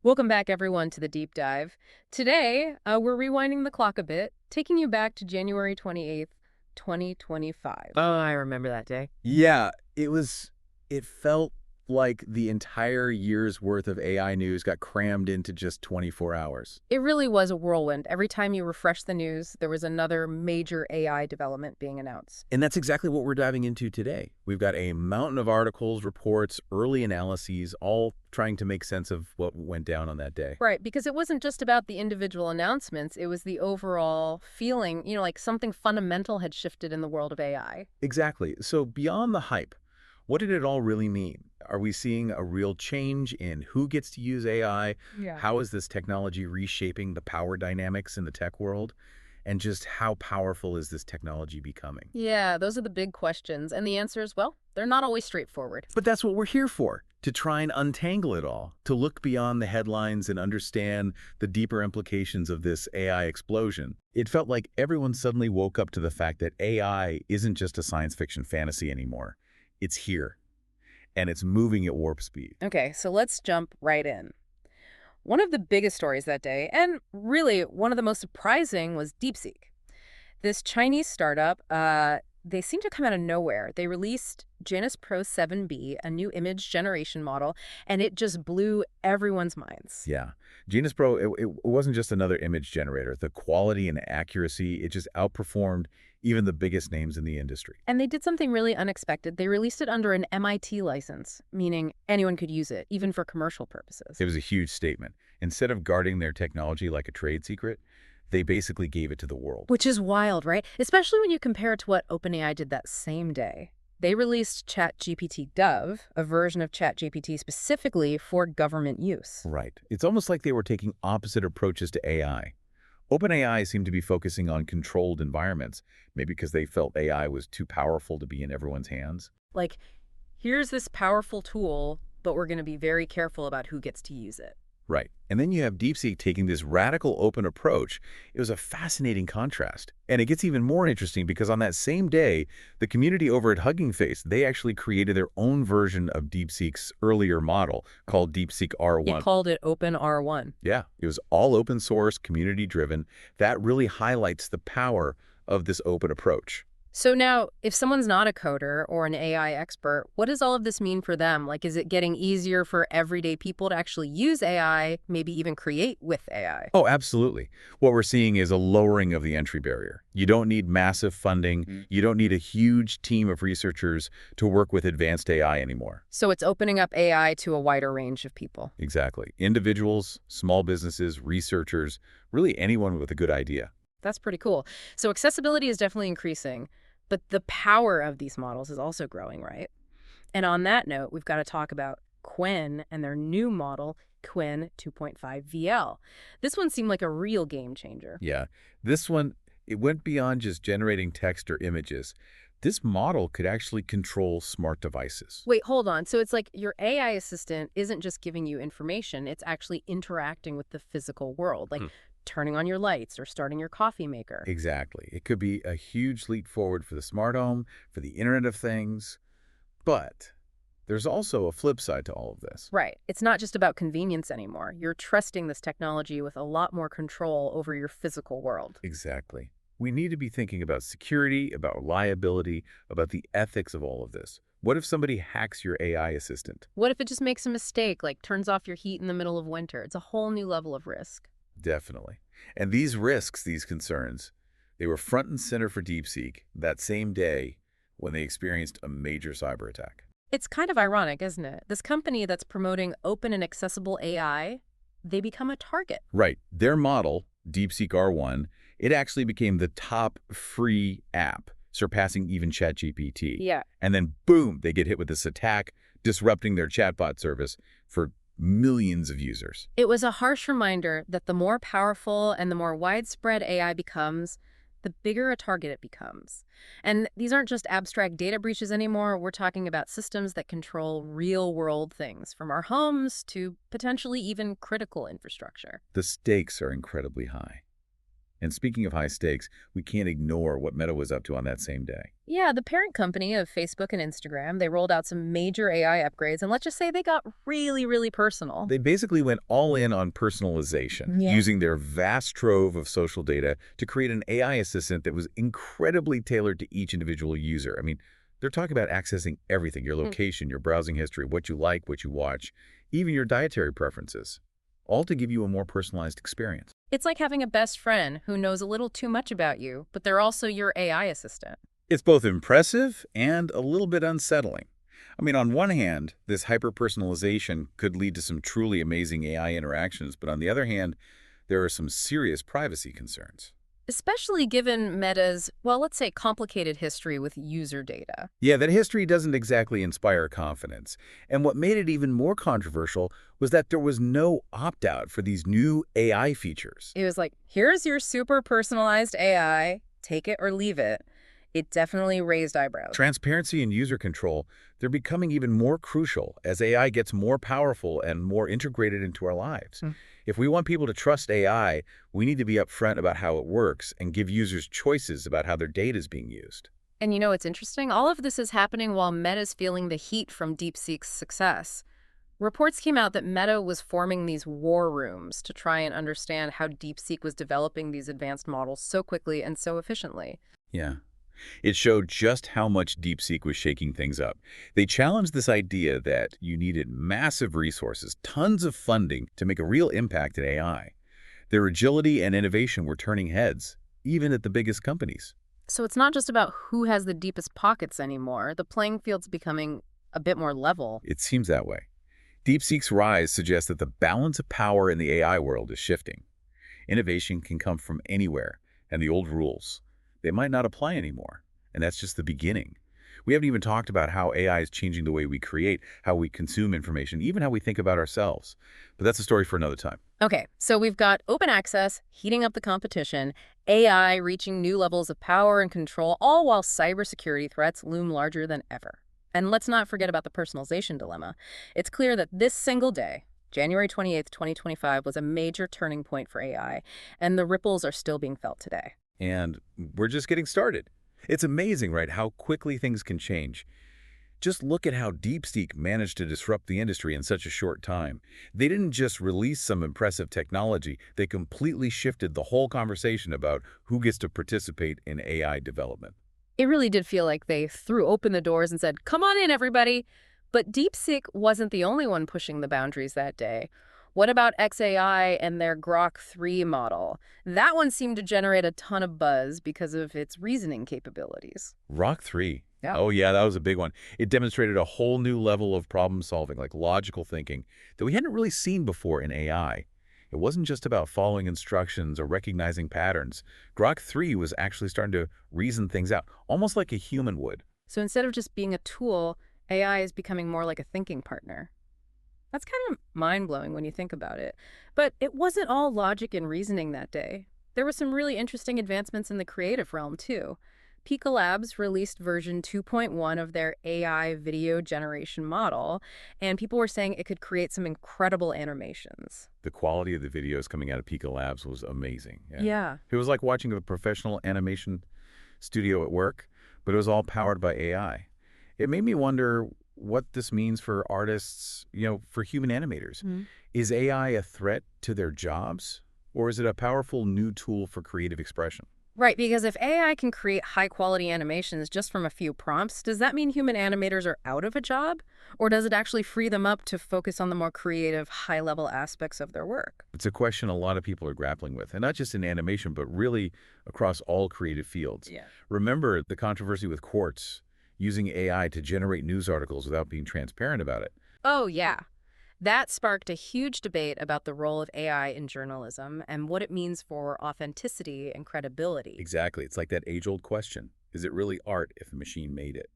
Welcome back, everyone, to the deep dive. Today, we're rewinding the clock a bit, taking you back to January 28th, 2025. Oh, I remember that day. Yeah, it felt like the entire year's worth of AI news got crammed into just 24 hours. It really was a whirlwind. Every time you refresh the news, there was another major AI development being announced. And that's exactly what we're diving into today. We've got a mountain of articles, reports, early analyses, all trying to make sense of what went down on that day. Right, because it wasn't just about the individual announcements, it was the overall feeling, like something fundamental had shifted in the world of AI. Exactly. So beyond the hype, what did it all really mean? Are we seeing a real change in who gets to use AI? Yeah. How is this technology reshaping the power dynamics in the tech world? And just how powerful is this technology becoming? Yeah, those are the big questions. And the answers, well, they're not always straightforward. But that's what we're here for, to try and untangle it all, to look beyond the headlines and understand the deeper implications of this AI explosion. It felt like everyone suddenly woke up to the fact that AI isn't just a science fiction fantasy anymore. It's here, and it's moving at warp speed. Okay, so let's jump right in. One of the biggest stories that day, and really one of the most surprising, was DeepSeek. This Chinese startup, they seem to come out of nowhere. They released Janus Pro 7B, a new image generation model, and it just blew everyone's minds. Yeah. Genus Pro, it wasn't just another image generator. The quality and accuracy, it just outperformed even the biggest names in the industry. And they did something really unexpected. They released it under an MIT license, meaning anyone could use it, even for commercial purposes. It was a huge statement. Instead of guarding their technology like a trade secret, they basically gave it to the world. Which is wild, right? Especially when you compare it to what OpenAI did that same day. They released ChatGPT Gov, a version of ChatGPT specifically for government use. Right. It's almost like they were taking opposite approaches to AI. OpenAI seemed to be focusing on controlled environments, maybe because they felt AI was too powerful to be in everyone's hands. Like, here's this powerful tool, but we're going to be very careful about who gets to use it. Right. And then you have DeepSeek taking this radical open approach. It was a fascinating contrast. And it gets even more interesting because on that same day, the community over at Hugging Face, they actually created their own version of DeepSeek's earlier model called DeepSeek R1. It called it Open R1. Yeah, it was all open source, community driven. That really highlights the power of this open approach. So now, if someone's not a coder or an AI expert, what does all of this mean for them? Like, is it getting easier for everyday people to actually use AI, maybe even create with AI? Oh, absolutely. What we're seeing is a lowering of the entry barrier. You don't need massive funding. You don't need a huge team of researchers to work with advanced AI anymore. So it's opening up AI to a wider range of people. Exactly. Individuals, small businesses, researchers, really anyone with a good idea. That's pretty cool. So accessibility is definitely increasing, but the power of these models is also growing, right? And on that note, we've got to talk about Qwen and their new model, Qwen 2.5 VL. This one seemed like a real game changer. Yeah. This one, it went beyond just generating text or images. This model could actually control smart devices. Wait, hold on. So it's like your AI assistant isn't just giving you information, it's actually interacting with the physical world, like turning on your lights or starting your coffee maker. Exactly. It could be a huge leap forward for the smart home, for the Internet of Things. But there's also a flip side to all of this. Right. It's not just about convenience anymore. You're trusting this technology with a lot more control over your physical world. Exactly. We need to be thinking about security, about reliability, about the ethics of all of this. What if somebody hacks your AI assistant? What if it just makes a mistake, like turns off your heat in the middle of winter? It's a whole new level of risk. Definitely. And these risks, these concerns, they were front and center for DeepSeek that same day when they experienced a major cyber attack. It's kind of ironic, isn't it? This company that's promoting open and accessible AI, they become a target. Right. Their model, DeepSeek R1, it actually became the top free app, surpassing even ChatGPT. Yeah. And then, boom, they get hit with this attack, disrupting their chatbot service for millions of users. It was a harsh reminder that the more powerful and the more widespread AI becomes, the bigger a target it becomes. And these aren't just abstract data breaches anymore. We're talking about systems that control real-world things, from our homes to potentially even critical infrastructure. The stakes are incredibly high. And speaking of high stakes, we can't ignore what Meta was up to on that same day. Yeah, the parent company of Facebook and Instagram, they rolled out some major AI upgrades, and let's just say they got really, really personal. They basically went all in on personalization, Yeah. using their vast trove of social data to create an AI assistant that was incredibly tailored to each individual user. I mean, they're talking about accessing everything, your Mm. location, your browsing history, what you like, what you watch, even your dietary preferences, all to give you a more personalized experience. It's like having a best friend who knows a little too much about you, but they're also your AI assistant. It's both impressive and a little bit unsettling. I mean, on one hand, this hyper-personalization could lead to some truly amazing AI interactions, but on the other hand, there are some serious privacy concerns. Especially given Meta's, well, let's say complicated history with user data. Yeah, that history doesn't exactly inspire confidence. And what made it even more controversial was that there was no opt-out for these new AI features. It was like, here's your super personalized AI, take it or leave it. It definitely raised eyebrows. Transparency and user control, they're becoming even more crucial as AI gets more powerful and more integrated into our lives. Hmm. If we want people to trust AI, we need to be upfront about how it works and give users choices about how their data is being used. And you know what's interesting? All of this is happening while Meta's feeling the heat from DeepSeek's success. Reports came out that Meta was forming these war rooms to try and understand how DeepSeek was developing these advanced models so quickly and so efficiently. Yeah. It showed just how much DeepSeek was shaking things up. They challenged this idea that you needed massive resources, tons of funding to make a real impact in AI. Their agility and innovation were turning heads, even at the biggest companies. So it's not just about who has the deepest pockets anymore. The playing field's becoming a bit more level. It seems that way. DeepSeek's rise suggests that the balance of power in the AI world is shifting. Innovation can come from anywhere, and the old rules, they might not apply anymore. And that's just the beginning. We haven't even talked about how AI is changing the way we create, how we consume information, even how we think about ourselves. But that's a story for another time. Okay, so we've got open access, heating up the competition, AI reaching new levels of power and control, all while cybersecurity threats loom larger than ever. And let's not forget about the personalization dilemma. It's clear that this single day, January 28th, 2025, was a major turning point for AI, and the ripples are still being felt today. And we're just getting started. It's amazing, right, how quickly things can change. Just look at how DeepSeek managed to disrupt the industry in such a short time. They didn't just release some impressive technology, they completely shifted the whole conversation about who gets to participate in AI development. It really did feel like they threw open the doors and said, come on in, everybody. But DeepSeek wasn't the only one pushing the boundaries that day. What about XAI and their Grok 3 model? That one seemed to generate a ton of buzz because of its reasoning capabilities. Rock 3. Yeah. Oh yeah, that was a big one. It demonstrated a whole new level of problem solving, like logical thinking, that we hadn't really seen before in AI. It wasn't just about following instructions or recognizing patterns. Grok 3 was actually starting to reason things out, almost like a human would. So instead of just being a tool, AI is becoming more like a thinking partner. That's kind of mind-blowing when you think about it. But it wasn't all logic and reasoning that day. There were some really interesting advancements in the creative realm, too. Pika Labs released version 2.1 of their AI video generation model, and people were saying it could create some incredible animations. The quality of the videos coming out of Pika Labs was amazing. Yeah. Yeah. It was like watching a professional animation studio at work, but it was all powered by AI. It made me wonder what this means for artists, for human animators. Mhm. Is AI a threat to their jobs, or is it a powerful new tool for creative expression? Right, because if AI can create high-quality animations just from a few prompts, does that mean human animators are out of a job? Or does it actually free them up to focus on the more creative, high-level aspects of their work? It's a question a lot of people are grappling with, and not just in animation, but really across all creative fields. Yeah. Remember the controversy with Quartz, using AI to generate news articles without being transparent about it. Oh, yeah. That sparked a huge debate about the role of AI in journalism and what it means for authenticity and credibility. Exactly. It's like that age-old question. Is it really art if a machine made it?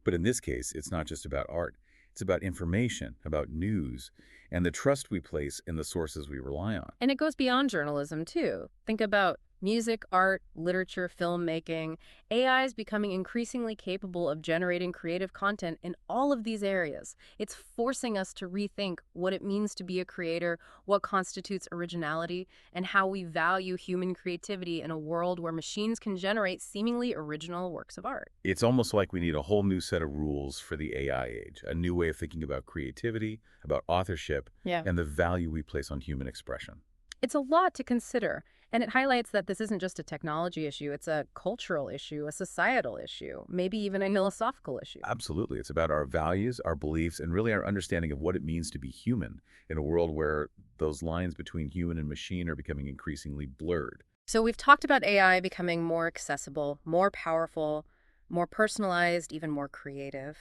But in this case, it's not just about art. It's about information, about news, and the trust we place in the sources we rely on. And it goes beyond journalism, too. Think about Music, art, literature, filmmaking, AI is becoming increasingly capable of generating creative content in all of these areas. It's forcing us to rethink what it means to be a creator, what constitutes originality, and how we value human creativity in a world where machines can generate seemingly original works of art. It's almost like we need a whole new set of rules for the AI age, a new way of thinking about creativity, about authorship, Yeah. and the value we place on human expression. It's a lot to consider, and it highlights that this isn't just a technology issue, it's a cultural issue, a societal issue, maybe even a philosophical issue. Absolutely. It's about our values, our beliefs, and really our understanding of what it means to be human in a world where those lines between human and machine are becoming increasingly blurred. So we've talked about AI becoming more accessible, more powerful, more personalized, even more creative.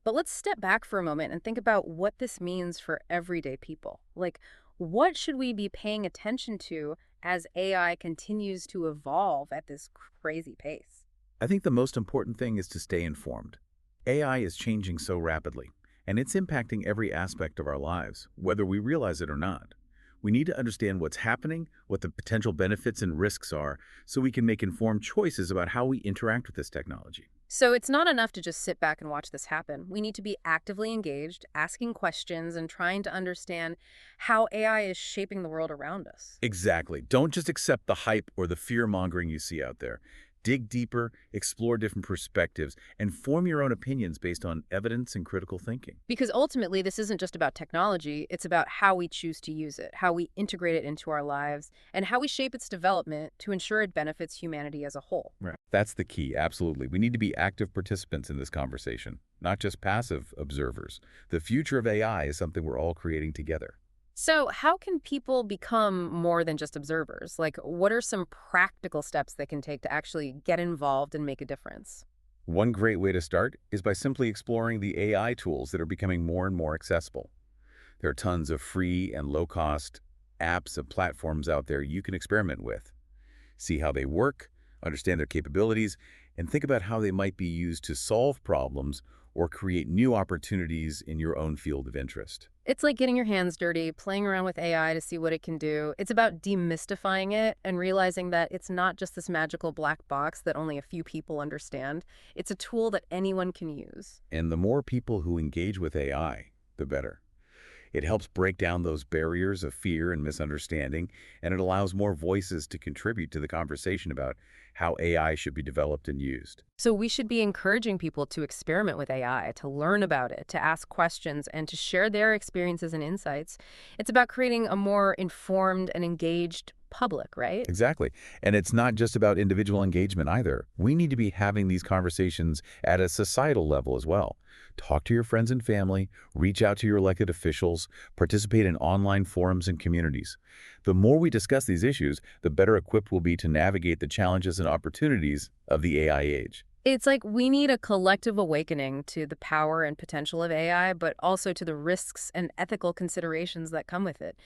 But let's step back for a moment and think about what this means for everyday people. Like, what should we be paying attention to as AI continues to evolve at this crazy pace? I think the most important thing is to stay informed. AI is changing so rapidly, and it's impacting every aspect of our lives, whether we realize it or not. We need to understand what's happening, what the potential benefits and risks are, so we can make informed choices about how we interact with this technology. So it's not enough to just sit back and watch this happen. We need to be actively engaged, asking questions, and trying to understand how AI is shaping the world around us. Exactly. Don't just accept the hype or the fear-mongering you see out there. Dig deeper, explore different perspectives, and form your own opinions based on evidence and critical thinking. Because ultimately, this isn't just about technology, it's about how we choose to use it, how we integrate it into our lives, and how we shape its development to ensure it benefits humanity as a whole. Right. That's the key, absolutely. We need to be active participants in this conversation, not just passive observers. The future of AI is something we're all creating together. So, how can people become more than just observers? Like, what are some practical steps they can take to actually get involved and make a difference? One great way to start is by simply exploring the AI tools that are becoming more and more accessible. There are tons of free and low-cost apps and platforms out there you can experiment with. See how they work, understand their capabilities, and think about how they might be used to solve problems or create new opportunities in your own field of interest. It's like getting your hands dirty, playing around with AI to see what it can do. It's about demystifying it and realizing that it's not just this magical black box that only a few people understand. It's a tool that anyone can use. And the more people who engage with AI, the better. It helps break down those barriers of fear and misunderstanding, and it allows more voices to contribute to the conversation about how AI should be developed and used. So we should be encouraging people to experiment with AI, to learn about it, to ask questions, and to share their experiences and insights. It's about creating a more informed and engaged public, right? Exactly. And it's not just about individual engagement either. We need to be having these conversations at a societal level as well. Talk to your friends and family, reach out to your elected officials, participate in online forums and communities. The more we discuss these issues, the better equipped we'll be to navigate the challenges and opportunities of the AI age. It's like we need a collective awakening to the power and potential of AI, but also to the risks and ethical considerations that come with it.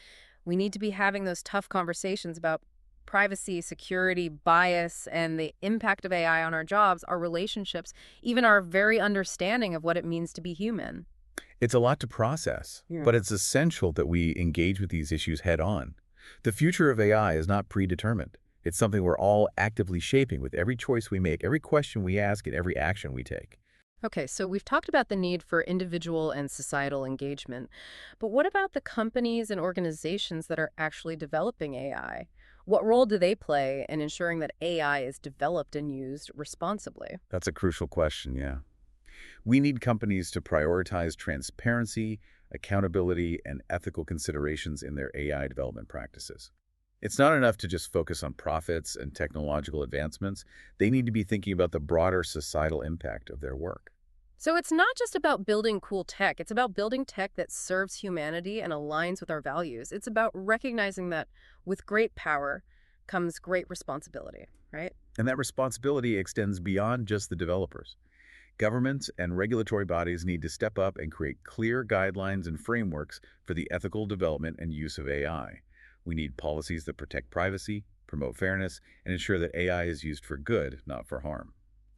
We need to be having those tough conversations about privacy, security, bias, and the impact of AI on our jobs, our relationships, even our very understanding of what it means to be human. It's a lot to process, Yeah. but it's essential that we engage with these issues head on. The future of AI is not predetermined. It's something we're all actively shaping with every choice we make, every question we ask, and every action we take. Okay, so we've talked about the need for individual and societal engagement, but what about the companies and organizations that are actually developing AI? What role do they play in ensuring that AI is developed and used responsibly? That's a crucial question, yeah. We need companies to prioritize transparency, accountability, and ethical considerations in their AI development practices. It's not enough to just focus on profits and technological advancements. They need to be thinking about the broader societal impact of their work. So it's not just about building cool tech, it's about building tech that serves humanity and aligns with our values. It's about recognizing that with great power comes great responsibility, right? And that responsibility extends beyond just the developers. Governments and regulatory bodies need to step up and create clear guidelines and frameworks for the ethical development and use of AI. We need policies that protect privacy, promote fairness, and ensure that AI is used for good, not for harm.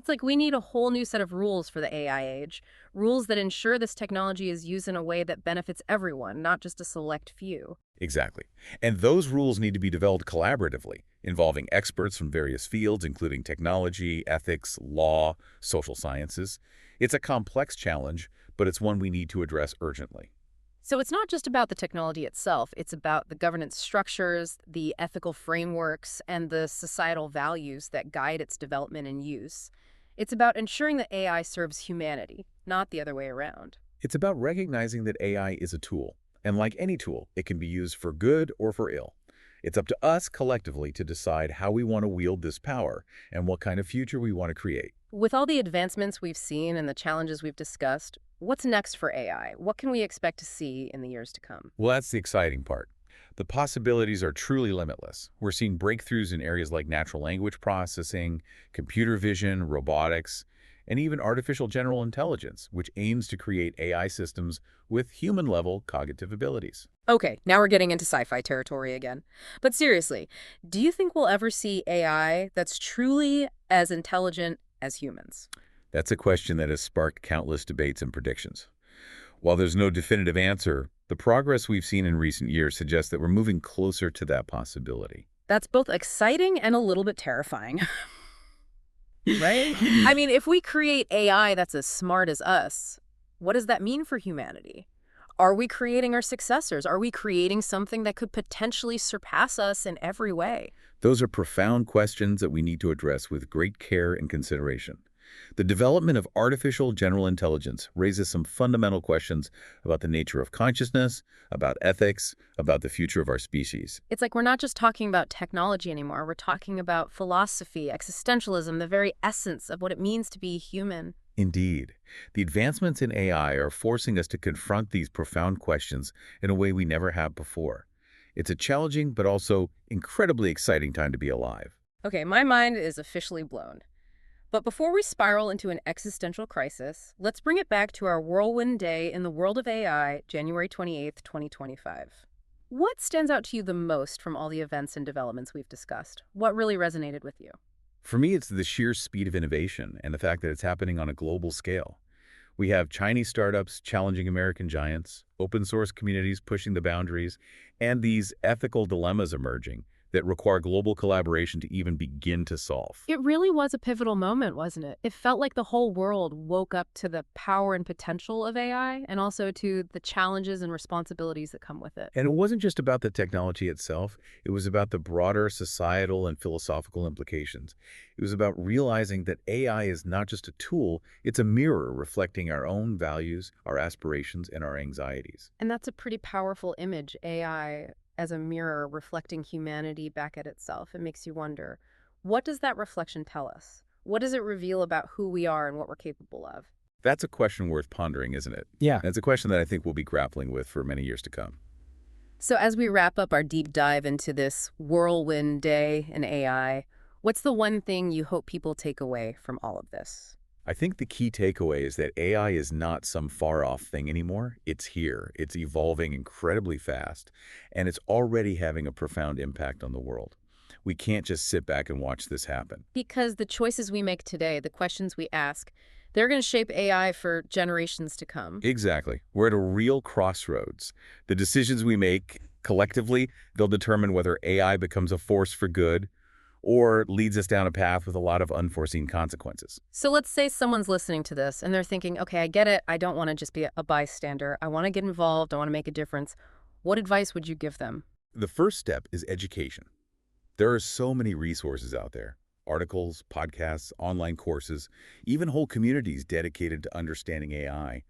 It's like we need a whole new set of rules for the AI age, rules that ensure this technology is used in a way that benefits everyone, not just a select few. Exactly. And those rules need to be developed collaboratively, involving experts from various fields, including technology, ethics, law, social sciences. It's a complex challenge, but it's one we need to address urgently. So it's not just about the technology itself, it's about the governance structures, the ethical frameworks, and the societal values that guide its development and use. It's about ensuring that AI serves humanity, not the other way around. It's about recognizing that AI is a tool, and like any tool, it can be used for good or for ill. It's up to us collectively to decide how we want to wield this power and what kind of future we want to create. With all the advancements we've seen and the challenges we've discussed, what's next for AI? What can we expect to see in the years to come? Well, that's the exciting part. The possibilities are truly limitless. We're seeing breakthroughs in areas like natural language processing, computer vision, robotics, and even artificial general intelligence, which aims to create AI systems with human-level cognitive abilities. Okay, now we're getting into sci-fi territory again. But seriously, do you think we'll ever see AI that's truly as intelligent as humans? That's a question that has sparked countless debates and predictions. While there's no definitive answer, the progress we've seen in recent years suggests that we're moving closer to that possibility. That's both exciting and a little bit terrifying, right? I mean, if we create AI that's as smart as us, what does that mean for humanity? Are we creating our successors? Are we creating something that could potentially surpass us in every way? Those are profound questions that we need to address with great care and consideration. The development of artificial general intelligence raises some fundamental questions about the nature of consciousness, about ethics, about the future of our species. It's like we're not just talking about technology anymore. We're talking about philosophy, existentialism, the very essence of what it means to be human. Indeed, the advancements in AI are forcing us to confront these profound questions in a way we never have before. It's a challenging but also incredibly exciting time to be alive. Okay, my mind is officially blown. But before we spiral into an existential crisis, let's bring it back to our whirlwind day in the world of AI, January 28th, 2025. What stands out to you the most from all the events and developments we've discussed? What really resonated with you? For me, it's the sheer speed of innovation and the fact that it's happening on a global scale. We have Chinese startups challenging American giants, open source communities pushing the boundaries, and these ethical dilemmas emerging that require global collaboration to even begin to solve. It really was a pivotal moment, wasn't it? It felt like the whole world woke up to the power and potential of AI and also to the challenges and responsibilities that come with it. And it wasn't just about the technology itself, it was about the broader societal and philosophical implications. It was about realizing that AI is not just a tool, it's a mirror reflecting our own values, our aspirations, and our anxieties. And that's a pretty powerful image, AI as a mirror reflecting humanity back at itself. It makes you wonder, what does that reflection tell us? What does it reveal about who we are and what we're capable of? That's a question worth pondering, isn't it? Yeah. And it's a question that I think we'll be grappling with for many years to come. So as we wrap up our deep dive into this whirlwind day in AI, what's the one thing you hope people take away from all of this? I think the key takeaway is that AI is not some far-off thing anymore. It's here. It's evolving incredibly fast, and it's already having a profound impact on the world. We can't just sit back and watch this happen. Because the choices we make today, the questions we ask, they're going to shape AI for generations to come. Exactly. We're at a real crossroads. The decisions we make collectively, they'll determine whether AI becomes a force for good or leads us down a path with a lot of unforeseen consequences. So let's say someone's listening to this and they're thinking, okay, I get it. I don't want to just be a bystander. I want to get involved. I want to make a difference. What advice would you give them? The first step is education. There are so many resources out there. Articles, podcasts, online courses, even whole communities dedicated to understanding AI.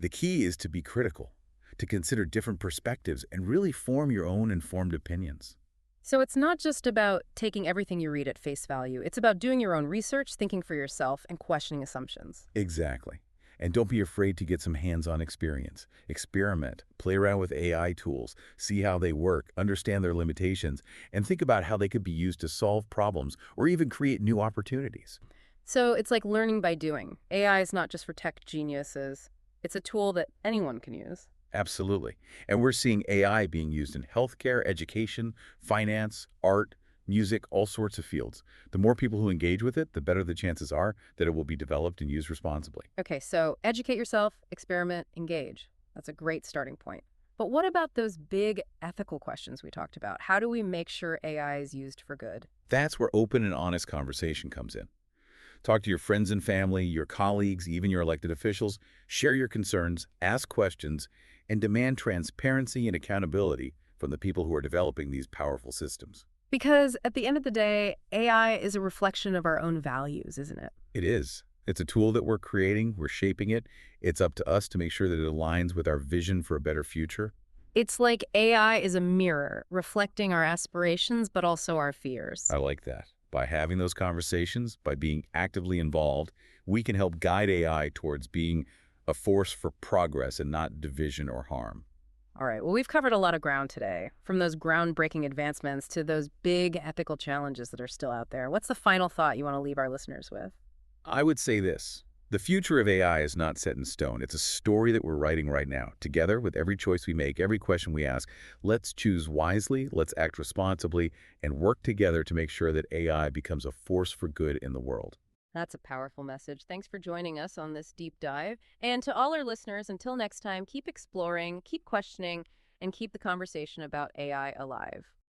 The key is to be critical, to consider different perspectives and really form your own informed opinions. So it's not just about taking everything you read at face value. It's about doing your own research, thinking for yourself, and questioning assumptions. Exactly. And don't be afraid to get some hands-on experience. Experiment, play around with AI tools, see how they work, understand their limitations, and think about how they could be used to solve problems or even create new opportunities. So it's like learning by doing. AI is not just for tech geniuses. It's a tool that anyone can use. Absolutely. And we're seeing AI being used in healthcare, education, finance, art, music, all sorts of fields. The more people who engage with it, the better the chances are that it will be developed and used responsibly. Okay, so educate yourself, experiment, engage. That's a great starting point. But what about those big ethical questions we talked about? How do we make sure AI is used for good? That's where open and honest conversation comes in. Talk to your friends and family, your colleagues, even your elected officials. Share your concerns, ask questions, and demand transparency and accountability from the people who are developing these powerful systems. Because at the end of the day, AI is a reflection of our own values, isn't it? It is. It's a tool that we're creating, we're shaping it. It's up to us to make sure that it aligns with our vision for a better future. It's like AI is a mirror, reflecting our aspirations, but also our fears. I like that. By having those conversations, by being actively involved, we can help guide AI towards being a force for progress and not division or harm. All right, well, we've covered a lot of ground today, from those groundbreaking advancements to those big ethical challenges that are still out there. What's the final thought you want to leave our listeners with? I would say this. The future of AI is not set in stone. It's a story that we're writing right now. Together, with every choice we make, every question we ask, let's choose wisely, let's act responsibly, and work together to make sure that AI becomes a force for good in the world. That's a powerful message. Thanks for joining us on this deep dive. And to all our listeners, until next time, keep exploring, keep questioning, and keep the conversation about AI alive.